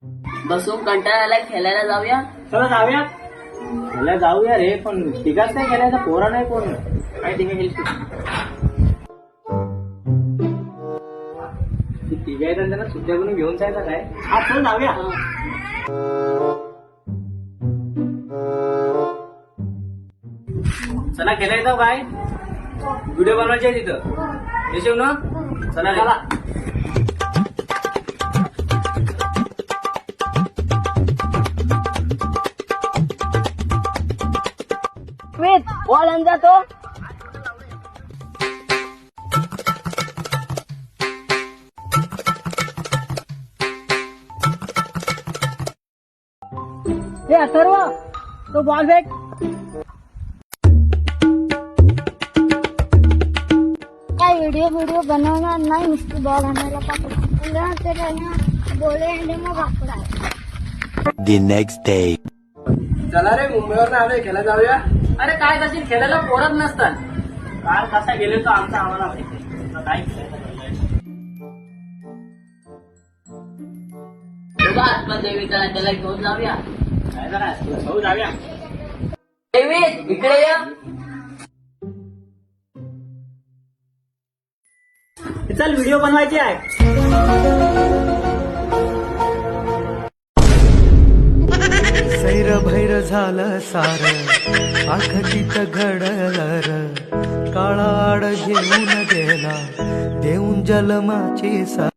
बसून कंटाळा आलाय, खेळायला जाऊया. चला जाऊया. खेळायला जाऊया रे, पण तिघाच नाही खेळायचा, पोरा नाही कोण. काय तिघे खेळशील? तिघे आहेत त्यांना सुट्ट्या करून घेऊन जायचं काय? हा चल जाऊया. चला खेळायचं काय? व्हिडिओ बनवायचे तिथं येशील ना? चला चला. बॉल आणजा तो. हे अथर्व, तो बॉल फेक. काय व्हिडिओ बनवणार नाही, नुसती बॉल आणायला बोले आणि मग वापरा. The next day. चला रे, मुंबईवर आलोय, खेळायला जाऊया. अरे काय करशील, खेळायला पोरत नसतात. काल कसा गेले तो आमचा आम्हाला माहिती. काय देवीचा त्याला घेऊन जाऊया. हो जाऊया. देवी इकडे या. चल व्हिडिओ बनवायची आहे. सैर भैर झालं सार, आखटीत घडलं र. काळाड घेऊन गेला, देऊन जलमाची सा.